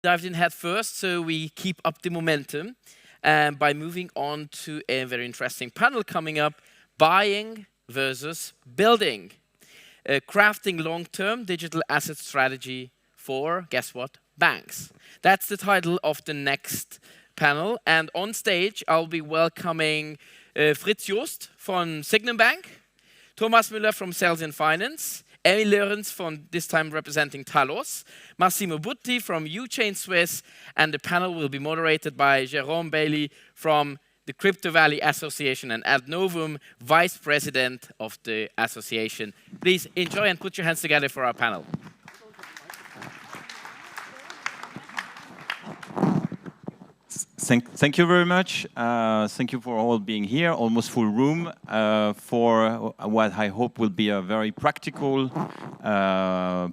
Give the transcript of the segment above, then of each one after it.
dived in head first, so we keep up the momentum by moving on to a very interesting panel coming up, buying versus building. Crafting long-term digital asset strategy for, guess what, banks. That's the title of the next panel. And on stage, I'll be welcoming Fritz Jost from Signum Bank, Thomas Mueller from Sales and Finance, Emi Lorincz from, this time representing Talos, Massimo Butti from U-Chain Swiss, and the panel will be moderated by Jérôme Bailly from the Crypto Valley Association and Ad Novum, Vice President of the association. Please enjoy and put your hands together for our panel. Thank you very much. Thank you for all being here, almost full room, for what I hope will be a very practical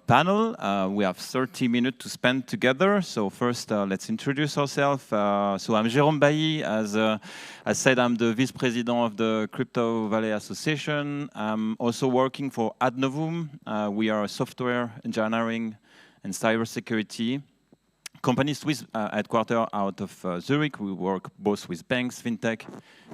panel. We have 30 minutes to spend together. So first, let's introduce ourselves. So I'm Jérôme Bailly. As I said, I'm the Vice President of the Crypto Valley Association. I'm also working for Ad Novum. We are a software engineering and cybersecurity company, Swiss headquarters out of Zurich. We work both with banks, fintech,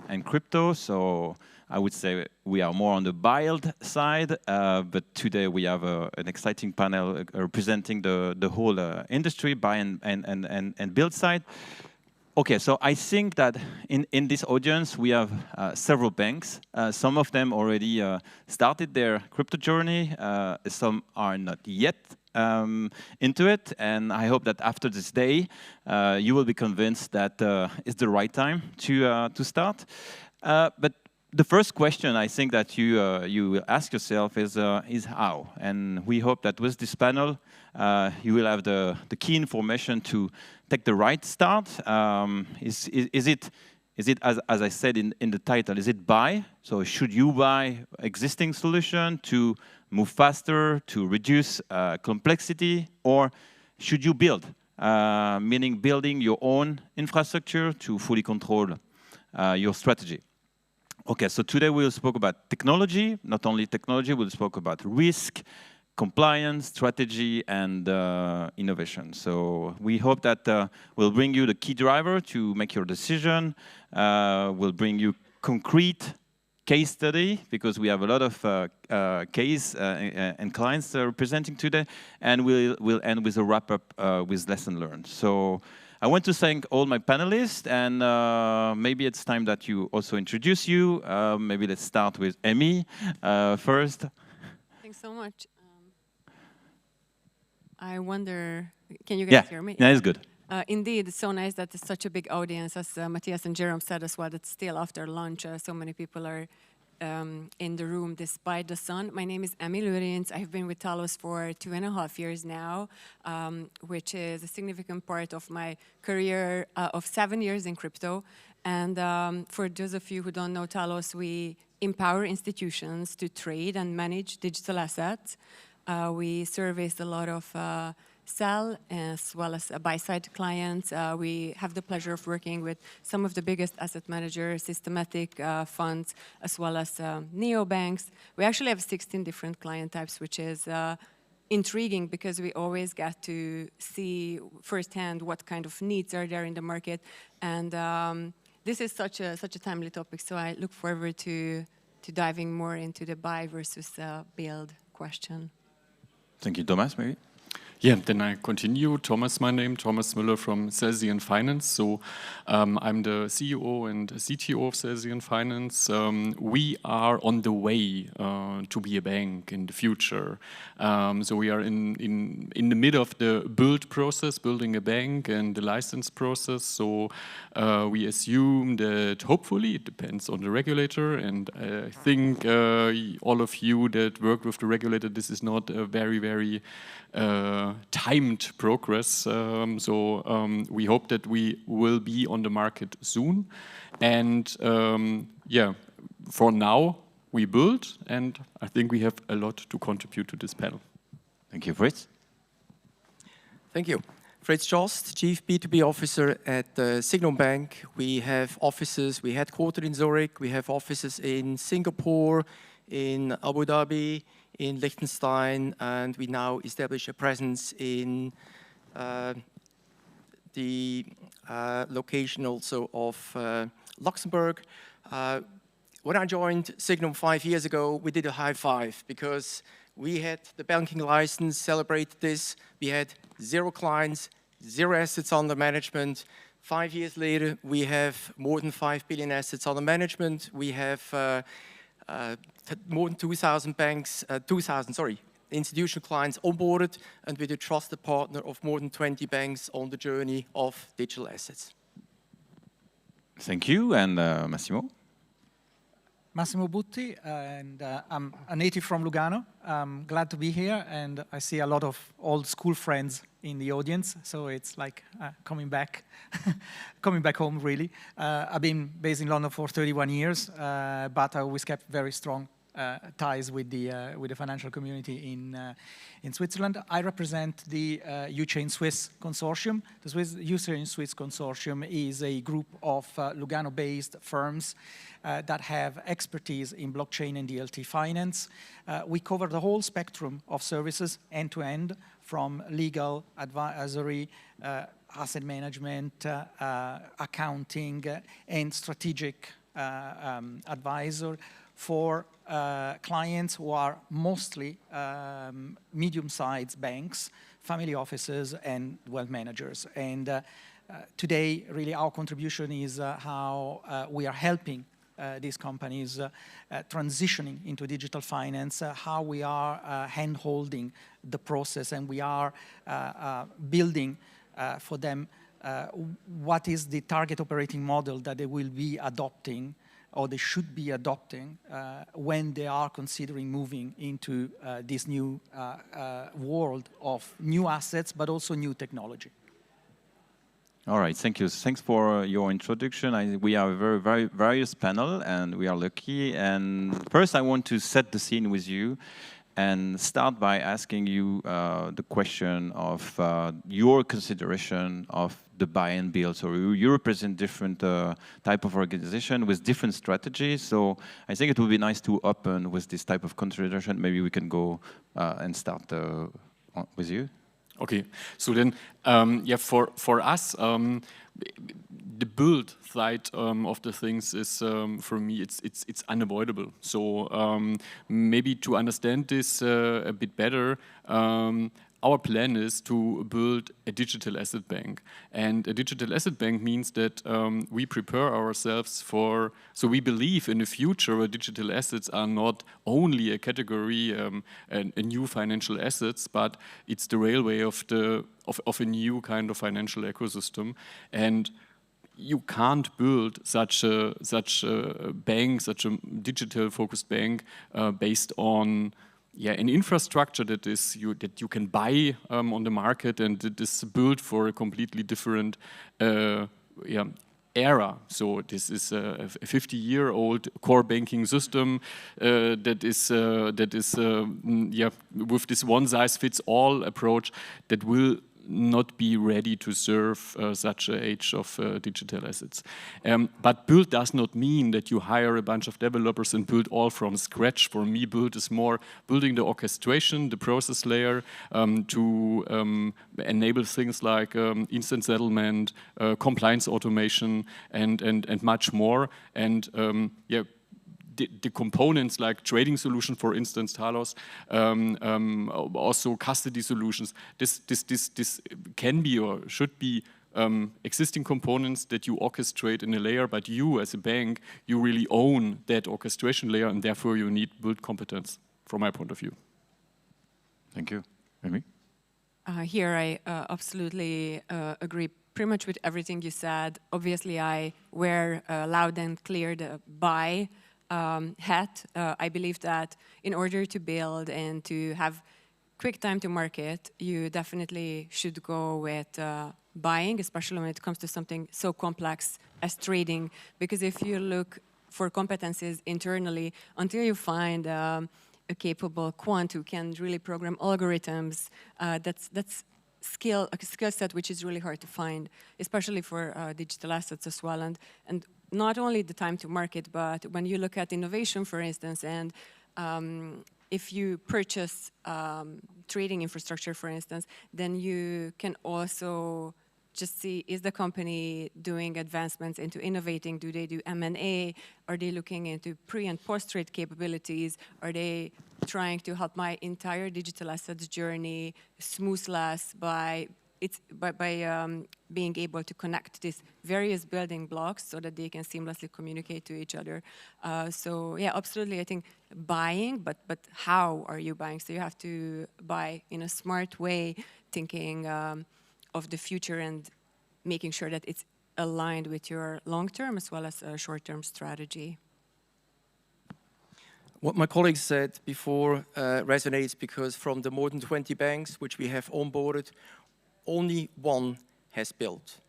and crypto. So I would say we are more on the build side. But today we have an exciting panel representing the whole industry, buy and build side. Okay, so I think that in this audience we have several banks. Some of them already started their crypto journey. Some are not yet into it, and I hope that after this day you will be convinced that it's the right time to start. But the first question I think that you will ask yourself is how, and we hope that with this panel you will have the key information to take the right start. Is it as I said in the title, is it buy? So should you buy existing solution to move faster, to reduce complexity, or should you build? Meaning building your own infrastructure to fully control your strategy. Okay, so today we'll speak about technology, not only technology, we'll speak about risk, compliance, strategy, and innovation. So we hope that we'll bring you the key driver to make your decision. We'll bring you concrete case study, because we have a lot of case and clients presenting today, and we'll end with a wrap-up with lesson learned. So I want to thank all my panelists, and maybe it's time that you also introduce you. Maybe let's start with Emi first. Thanks so much. I wonder, can you guys hear me? Yeah, it's good. Indeed, it's so nice that it's such a big audience, as Matthias and Jérôme said as well, that still after lunch, so many people are in the room despite the sun. My name is Emi Lorincz. I've been with Talos for 2.5 years now, which is a significant part of my career of 7 years in crypto. And for those of you who don't know Talos, we empower institutions to trade and manage digital assets. We service a lot of sell as well as buy-side clients. We have the pleasure of working with some of the biggest asset managers, systematic funds, as well as neobanks. We actually have 16 different client types, which is intriguing because we always get to see firsthand what kind of needs are there in the market. And this is such a timely topic, so I look forward to diving more into the buy versus build question. Thank you, Thomas, maybe? Yeah, then I continue. Thomas, my name, Thomas Mueller from Sales and Finance. So I'm the CEO and CTO of Sales and Finance. We are on the way to be a bank in the future. So we are in the middle of the build process, building a bank, and the license process. So we assume that hopefully it depends on the regulator. And I think all of you that work with the regulator, this is not a very timed progress. We hope that we will be on the market soon. And yeah, for now we build, and I think we have a lot to contribute to this panel. Thank you, Fritz. Thank you. Fritz Jost, Chief B2B Officer at Signum Bank. We have offices, we headquartered in Zurich, we have offices in Singapore, in Abu Dhabi, in Liechtenstein, and we now establish a presence in the location also of Luxembourg. When I joined Signum 5 years ago, we did a high five because we had the banking license, celebrated this. We had 0 clients, 0 assets under management. 5 years later, we have more than 5 billion assets under management. We have more than 2,000 institutional clients onboarded, and we're the trusted partner of more than 20 banks on the journey of digital assets. Thank you, and Massimo? Massimo Butti, and I'm a native from Lugano. I'm glad to be here, and I see a lot of old school friends in the audience, so it's like coming back, coming back home, really. I've been based in London for 31 years, but I always kept very strong ties with the financial community in Switzerland. I represent the U-Chain Swiss Consortium. The U-Chain Swiss Consortium is a group of Lugano-based firms that have expertise in blockchain and DLT finance. We cover the whole spectrum of services end-to-end, from legal, advisory, asset management, accounting, and strategic advisor for clients who are mostly medium-sized banks, family offices, and wealth managers. And today, really, our contribution is how we are helping these companies transitioning into digital finance, how we are hand-holding the process, and we are building for them what is the target operating model that they will be adopting, or they should be adopting when they are considering moving into this new world of new assets, but also new technology. All right, thank you. Thanks for your introduction. We are a very various panel, and we are lucky. And first, I want to set the scene with you and start by asking you the question of your consideration of the buy and build. So you represent different type of organization with different strategies. So I think it would be nice to open with this type of consideration. Maybe we can go and start with you. Okay, so then, yeah, for us, the build side of the things is, for me, it's unavoidable. So maybe to understand this a bit better, our plan is to build a digital asset bank. And a digital asset bank means that we prepare ourselves for, so we believe in the future where digital assets are not only a category, a new financial assets, but it's the railway of a new kind of financial ecosystem. And you can't build such a bank, such a digital focused bank based on an infrastructure that you can buy on the market, and it is built for a completely different era. So this is a 50-year-old core banking system that is with this one-size-fits-all approach that will not be ready to serve such an age of digital assets. But build does not mean that you hire a bunch of developers and build all from scratch. For me, build is more building the orchestration, the process layer to enable things like instant settlement, compliance automation, and much more. And the components like trading solution, for instance, Talos, also custody solutions. This can be or should be existing components that you orchestrate in a layer, but you as a bank, you really own that orchestration layer, and therefore you need build competence, from my point of view. Thank you. Emi? Here I absolutely agree pretty much with everything you said. Obviously, I wear loud and clear the buy hat. I believe that in order to build and to have quick time to market, you definitely should go with buying, especially when it comes to something so complex as trading. Because if you look for competencies internally, until you find a capable quant who can really program algorithms, that's a skill set which is really hard to find, especially for digital assets as well. And not only the time to market, but when you look at innovation, for instance, and if you purchase trading infrastructure, for instance, then you can also just see, is the company doing advancements into innovating? Do they do M&A? Are they looking into pre- and post-trade capabilities? Are they trying to help my entire digital assets journey smooth less by being able to connect these various building blocks so that they can seamlessly communicate to each other? So yeah, absolutely, I think buying, but how are you buying? So you have to buy in a smart way, thinking of the future and making sure that it's aligned with your long-term as well as a short-term strategy. What my colleagues said before resonates, because from the more than 20 banks which we have onboarded, only one has built.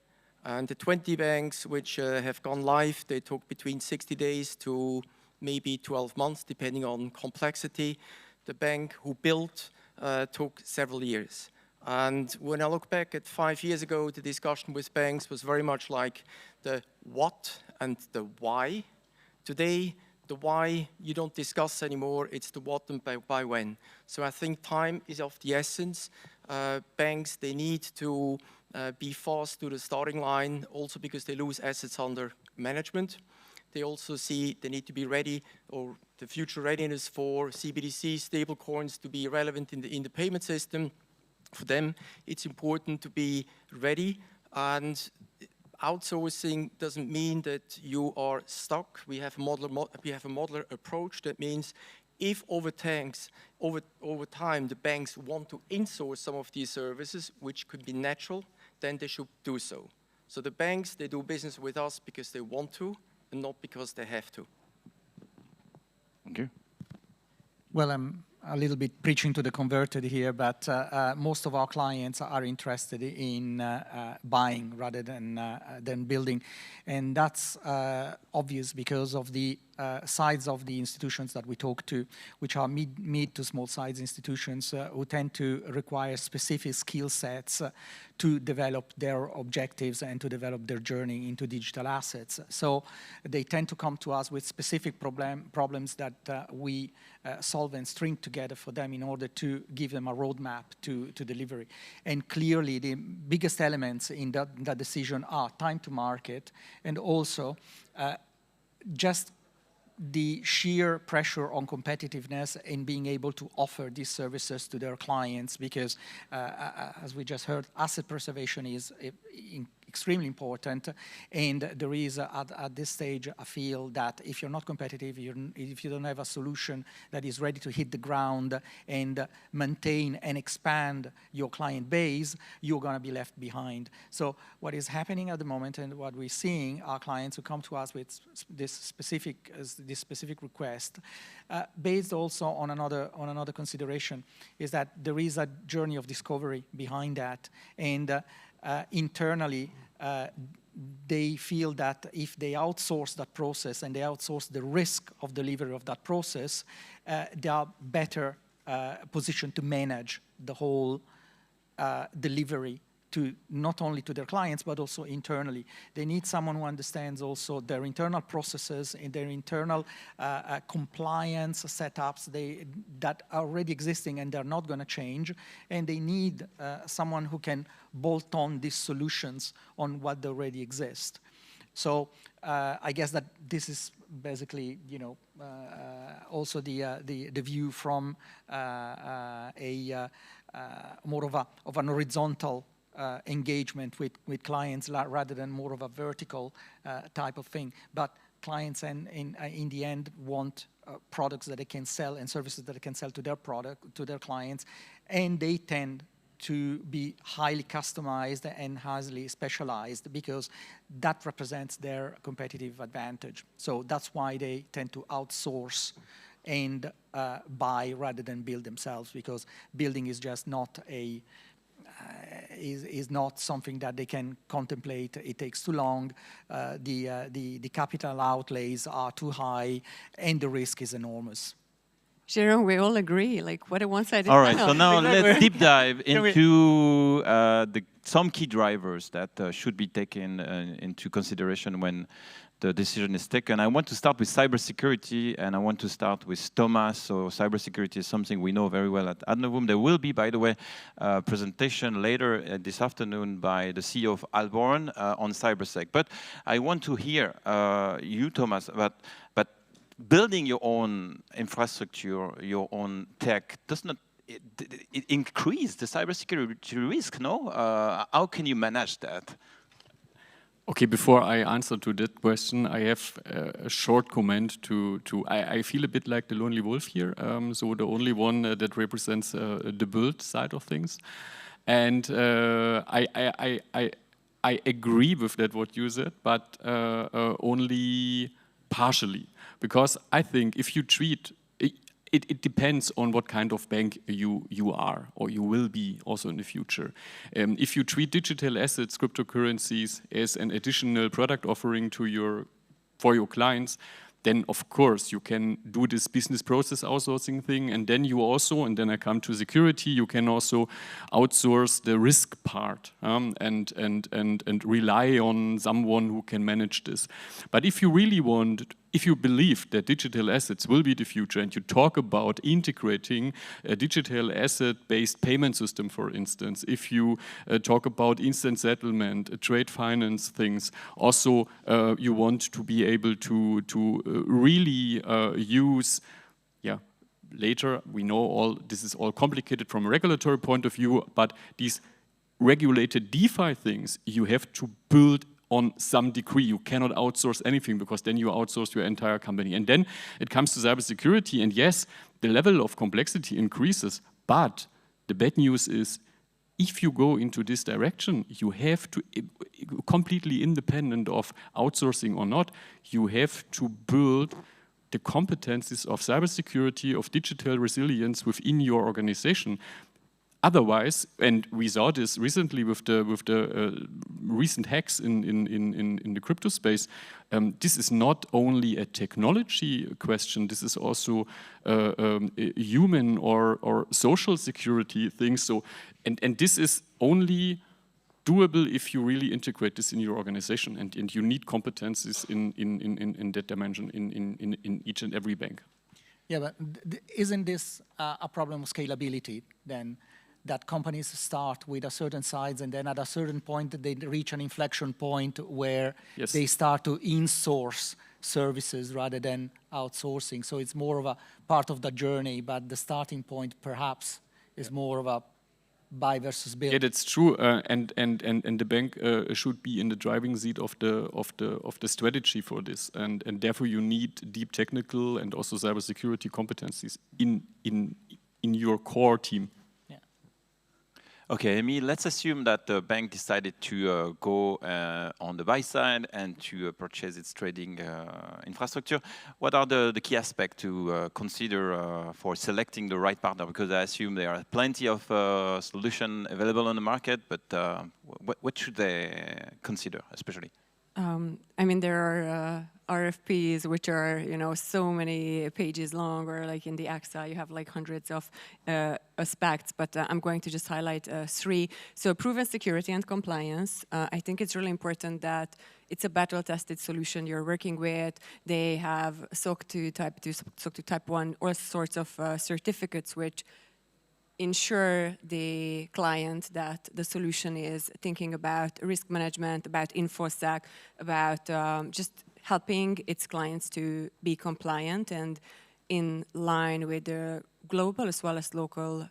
And the 20 banks which have gone live, they took between 60 days to maybe 12 months, depending on complexity. The bank who built took several years. And when I look back at 5 years ago, the discussion with banks was very much like the what and the why. Today, the why you don't discuss anymore, it's the what and by when. So I think time is of the essence. Banks, they need to be fast to the starting line, also because they lose assets under management. They also see they need to be ready, or the future readiness for CBDC stablecoins to be relevant in the payment system. For them, it's important to be ready, and outsourcing doesn't mean that you are stuck. We have a modular approach. That means if over time the banks want to insource some of these services, which could be natural, then they should do so. So the banks, they do business with us because they want to, and not because they have to. Okay. Well, I'm a little bit preaching to the converted here, but most of our clients are interested in buying rather than building. And that's obvious because of the size of the institutions that we talk to, which are mid to small size institutions who tend to require specific skill sets to develop their objectives and to develop their journey into digital assets. So they tend to come to us with specific problems that we solve and string together for them in order to give them a roadmap to delivery. And clearly the biggest elements in that decision are time to market, and also just the sheer pressure on competitiveness in being able to offer these services to their clients, because as we just heard, asset preservation is extremely important, and there is at this stage I feel that if you're not competitive, if you don't have a solution that is ready to hit the ground and maintain and expand your client base, you're going to be left behind. So what is happening at the moment, and what we're seeing, are clients who come to us with this specific request, based also on another consideration, is that there is a journey of discovery behind that, and internally, they feel that if they outsource that process and they outsource the risk of delivery of that process, they are better positioned to manage the whole delivery to not only to their clients, but also internally. They need someone who understands also their internal processes and their internal compliance setups that are already existing and they're not going to change. And they need someone who can bolt on these solutions on what already exist. So I guess that this is basically, also the view from more of an horizontal engagement with clients rather than more of a vertical type of thing. But clients in the end want products that they can sell and services that they can sell to their clients, and they tend to be highly customized and highly specialized because that represents their competitive advantage. So that's why they tend to outsource and buy rather than build themselves, because building is just not is not something that they can contemplate. It takes too long, the capital outlays are too high, and the risk is enormous. Jérôme, we all agree. Like, what a one-sided All right, panel. so now let's deep dive into some key drivers that should be taken into consideration when the decision is taken. I want to start with cybersecurity, and I want to start with Thomas. So cybersecurity is something we know very well at Adnovum. There will be, by the way, a presentation later this afternoon by the CEO of Alborn on cybersec. But I want to hear you, Thomas, but building your own infrastructure, your own tech, does not it increase the cybersecurity risk, no? How can you manage that? Okay, before I answer to that question, I have a short comment I feel a bit like the lonely wolf here, so the only one that represents the build side of things. And I agree with that what you said, but only partially. Because I think if you treat it depends on what kind of bank you are or you will be also in the future. If you treat digital assets, cryptocurrencies as an additional product offering for your clients, then of course you can do this business process outsourcing thing, and then you also, and then I come to security, you can also outsource the risk part and rely on someone who can manage this. But if you really if you believe that digital assets will be the future and you talk about integrating a digital asset-based payment system, for instance, if you talk about instant settlement, trade finance things, also you want to be able to really use, later we know this is all complicated from a regulatory point of view, but these regulated DeFi things you have to build on some degree. You cannot outsource anything because then you outsource your entire company. And then it comes to cybersecurity, and yes, the level of complexity increases, but the bad news is if you go into this direction, you have to, completely independent of outsourcing or not, you have to build the competencies of cybersecurity, of digital resilience within your organization. Otherwise, and we saw this recently with the recent hacks in the crypto space, this is not only a technology question, this is also a human or social security thing. So, and this is only doable if you really integrate this in your organization, and you need competencies in that dimension in each and every bank. Yeah, but isn't this a problem of scalability then? That companies start with a certain size and then at a certain point they reach an inflection point where they start to insource services rather than outsourcing. So it's more of a part of the journey, but the starting point perhaps is more of a buy versus build. Yeah, that's true, and the bank should be in the driving seat of the strategy for this, and therefore you need deep technical and also cybersecurity competencies in your core team. Okay, Emi, let's assume that the bank decided to go on the buy side and to purchase its trading infrastructure. What are the key aspects to consider for selecting the right partner? Because I assume there are plenty of solutions available on the market, but what should they consider, especially? I mean, there are RFPs which are, so many pages long, or like in the AXA, you have like hundreds of aspects, but I'm going to just highlight 3. So proven security and compliance. I think it's really important that it's a battle-tested solution you're working with. They have SOC 2, Type 2, SOC 2, Type 1, all sorts of certificates which ensure the client that the solution is thinking about risk management, about InfoSec, about just helping its clients to be compliant and in line with the global as well as local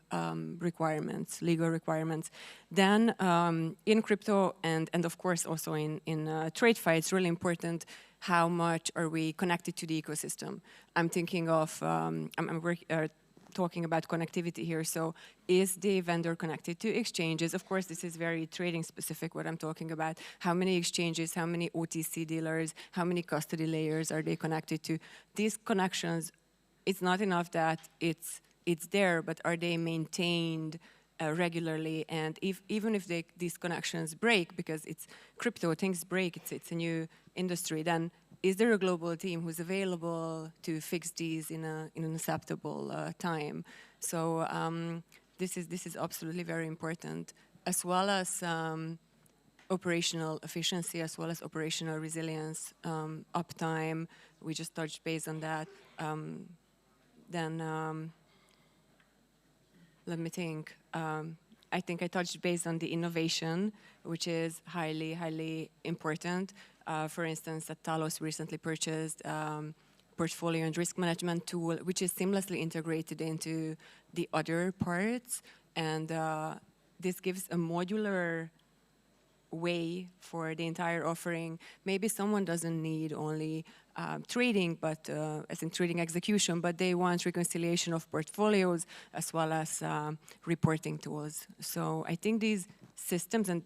requirements, legal requirements. Then in crypto and of course also in TradeFi, it's really important how much are we connected to the ecosystem. I'm thinking of, talking about connectivity here. So is the vendor connected to exchanges? Of course, this is very trading specific what I'm talking about. How many exchanges, how many OTC dealers, how many custody layers are they connected to? These connections, it's not enough that it's there, but are they maintained regularly? And even if these connections break, because it's crypto, things break, it's a new industry, then is there a global team who's available to fix these in an acceptable time? So this is absolutely very important, as well as operational efficiency as well as operational resilience, uptime. We just touched base on that. Let me think. I think I touched base on the innovation, which is highly, highly important. For instance, that Talos recently purchased portfolio and risk management tool, which is seamlessly integrated into the other parts. And this gives a modular way for the entire offering. Maybe someone doesn't need only trading, but as in trading execution, but they want reconciliation of portfolios as well as reporting tools. So I think these systems, and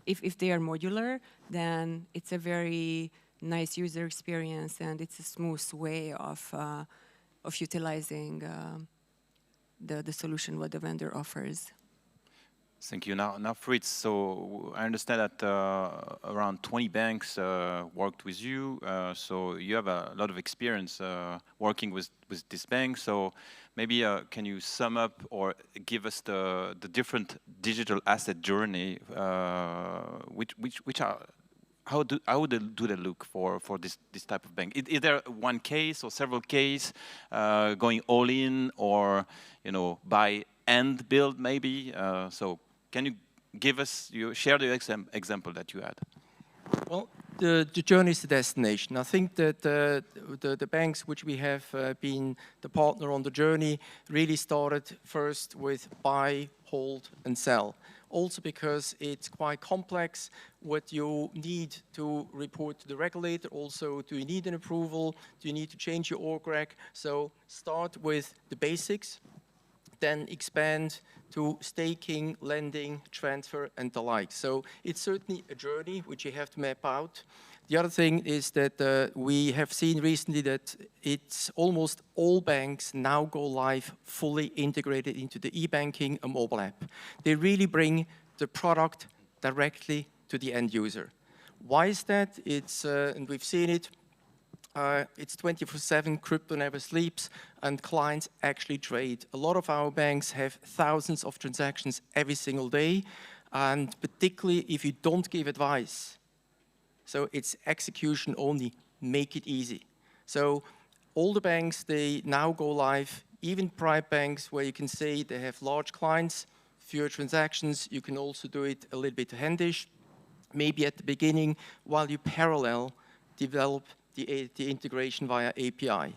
if they are modular, then it's a very nice user experience, and it's a smooth way of utilizing the solution what the vendor offers. Thank you. Now, Fritz, so I understand that around 20 banks worked with you, so you have a lot of experience working with this bank. So maybe can you sum up or give us the different digital asset journey, which are, how do they look for this type of bank? Is there one case or several cases going all in, or buy and build maybe? So can you give us, share the example that you had? Well, the journey is the destination. I think that the banks which we have been the partner on the journey really started first with buy, hold, and sell. Also because it's quite complex what you need to report to the regulator. Also, do you need an approval? Do you need to change your org reg? So start with the basics, then expand to staking, lending, transfer, and the like. So it's certainly a journey which you have to map out. The other thing is that we have seen recently that it's almost all banks now go live fully integrated into the e-banking and mobile app. They really bring the product directly to the end user. Why is that? It's, and we've seen it, it's 24/7, crypto never sleeps, and clients actually trade. A lot of our banks have thousands of transactions every single day, and particularly if you don't give advice. So it's execution only, make it easy. So all the banks, they now go live, even private banks where you can say they have large clients, fewer transactions, you can also do it a little bit handish, maybe at the beginning, while you parallel develop the integration via API.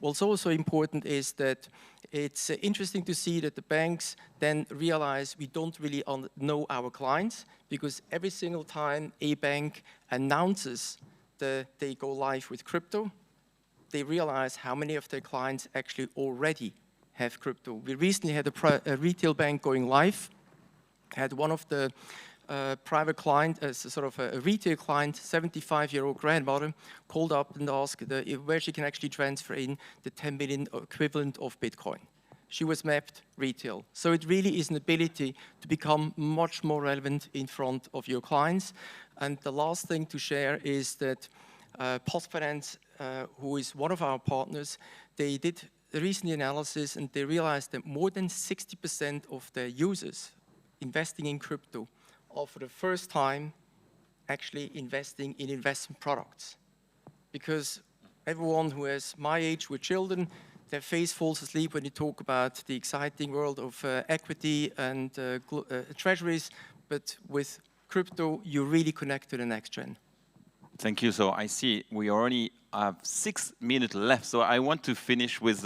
What's also important is that it's interesting to see that the banks then realize we don't really know our clients, because every single time a bank announces that they go live with crypto, they realize how many of their clients actually already have crypto. We recently had a retail bank going live, had one of the private client, sort of a retail client, 75-year-old grandmother, called up and asked where she can actually transfer in the 10 million equivalent of Bitcoin. She was mapped retail. So it really is an ability to become much more relevant in front of your clients. And the last thing to share is that Postfinance, who is one of our partners, they did a recent analysis and they realized that more than 60% of their users investing in crypto are for the first time actually investing in investment products. Because everyone who has my age with children, their face falls asleep when you talk about the exciting world of equity and treasuries, but with crypto, you really connect to the next gen. Thank you. So I see we already have 6 minutes left. So I want to finish with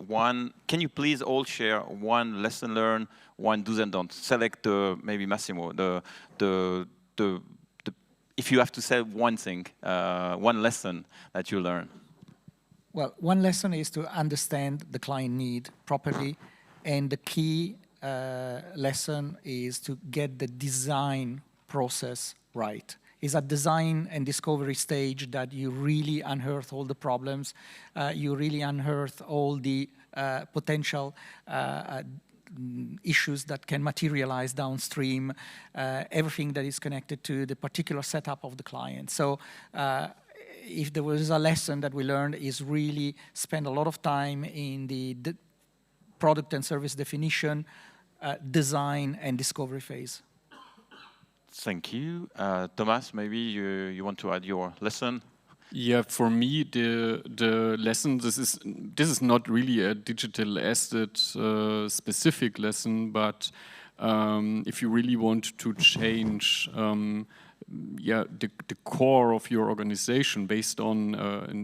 one. Can you please all share one lesson learned, one do's and don'ts? Select maybe Massimo. If you have to say one thing, one lesson that you learn. Well, one lesson is to understand the client need properly, and the key lesson is to get the design process right. It's at design and discovery stage that you really unearth all the problems, you really unearth all the potential issues that can materialize downstream, everything that is connected to the particular setup of the client. So if there was a lesson that we learned, is really spend a lot of time in the product and service definition, design and discovery phase. Thank you. Thomas, maybe you want to add your lesson? Yeah, for me, the lesson, this is not really a digital asset specific lesson, but if you really want to change the core of your organization based on,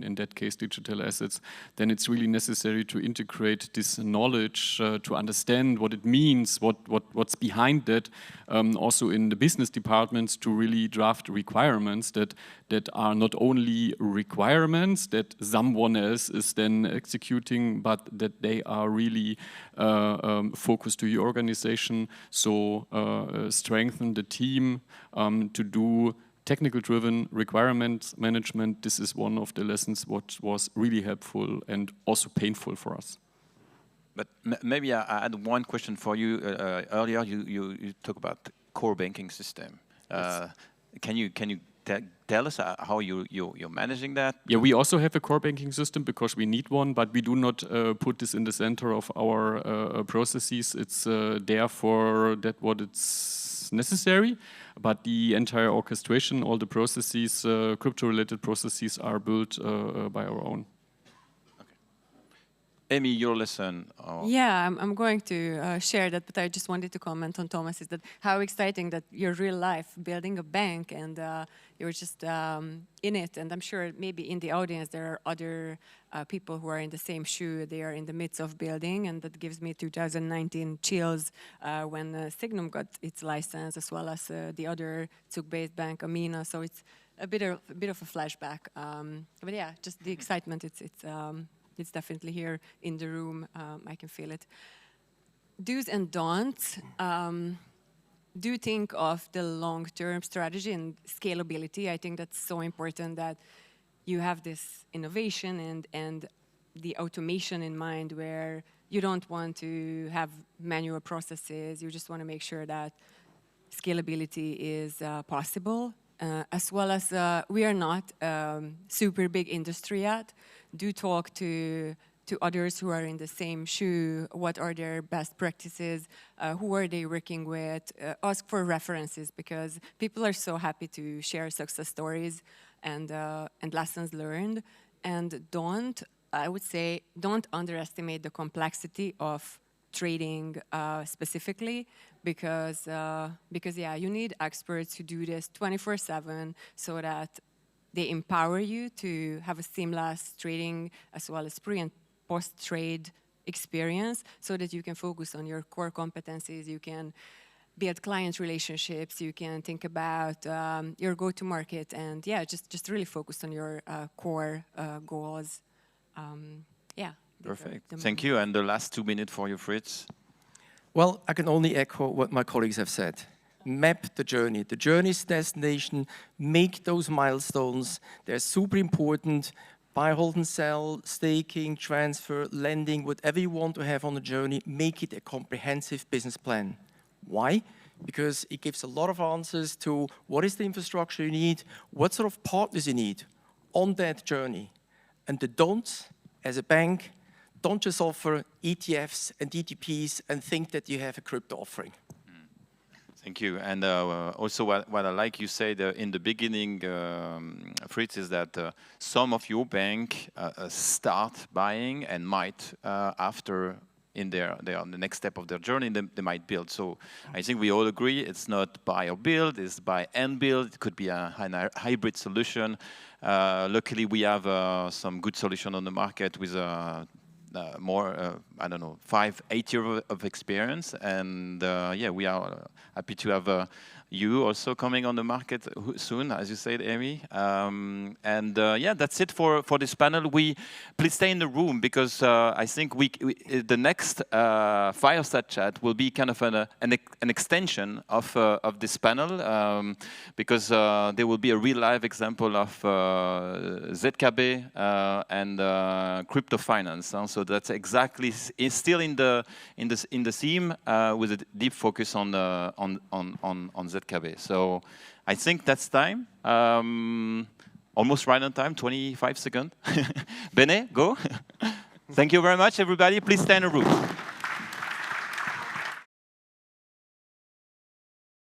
in that case, digital assets, then it's really necessary to integrate this knowledge to understand what it means, what's behind that, also in the business departments to really draft requirements that are not only requirements that someone else is then executing, but that they are really focused to your organization. So strengthen the team to do technical-driven requirement management. This is one of the lessons what was really helpful and also painful for us. But maybe I had one question for you. Earlier, you talk about the core banking system. Yes. Can you tell us how you're managing that? Yeah, we also have a core banking system because we need one, but we do not put this in the center of our processes. It's there for that what it's necessary, but the entire orchestration, all the processes, crypto-related processes are built by our own. Emi, your lesson. Yeah, I'm going to share that, but I just wanted to comment on Thomas, is that how exciting that your real life, building a bank, and you're just in it. And I'm sure maybe in the audience there are other people who are in the same shoe. They are in the midst of building, and that gives me 2019 chills when Signum got its license, as well as the other Zug-based bank, Amina. So it's a bit of a flashback. But yeah, just the excitement. It's definitely here in the room. I can feel it. Do's and don'ts. Do think of the long-term strategy and scalability. I think that's so important that you have this innovation and the automation in mind, where you don't want to have manual processes. You just want to make sure that scalability is possible. As well as we are not super big industry yet. Do talk to others who are in the same shoe. What are their best practices? Who are they working with? Ask for references, because people are so happy to share success stories and lessons learned. And I would say, don't underestimate the complexity of trading specifically, because yeah, you need experts who do this 24/7 so that they empower you to have a seamless trading as well as pre and post-trade experience, so that you can focus on your core competencies. You can build client relationships. You can think about your go-to-market, and yeah, just really focus on your core goals. Yeah. Perfect. Thank you. And the last 2 minutes for you, Fritz. Well, I can only echo what my colleagues have said. Map the journey. The journey's destination. Make those milestones. They're super important. Buy, hold and sell, staking, transfer, lending, whatever you want to have on the journey, make it a comprehensive business plan. Why? Because it gives a lot of answers to what is the infrastructure you need, what sort of partners you need on that journey. And the don'ts, as a bank, don't just offer ETFs and ETPs and think that you have a crypto offering. Thank you. And also what I like you said in the beginning, Fritz, is that some of your bank start buying and might, after in the next step of their journey, they might build. So I think we all agree it's not buy or build, it's buy and build. It could be a hybrid solution. Luckily, we have some good solution on the market with more, I don't know, 5-8 years of experience, and yeah, we are happy to have you also coming on the market soon, as you said, Emi. And yeah, that's it for this panel. Please stay in the room, because I think the next fireside chat will be kind of an extension of this panel, because there will be a real live example of ZKB and crypto finance. So that's exactly still in the theme, with a deep focus on ZKB. So I think that's time. Almost right on time, 25 seconds. Bene, go. Thank you very much, everybody. Please stay in the room.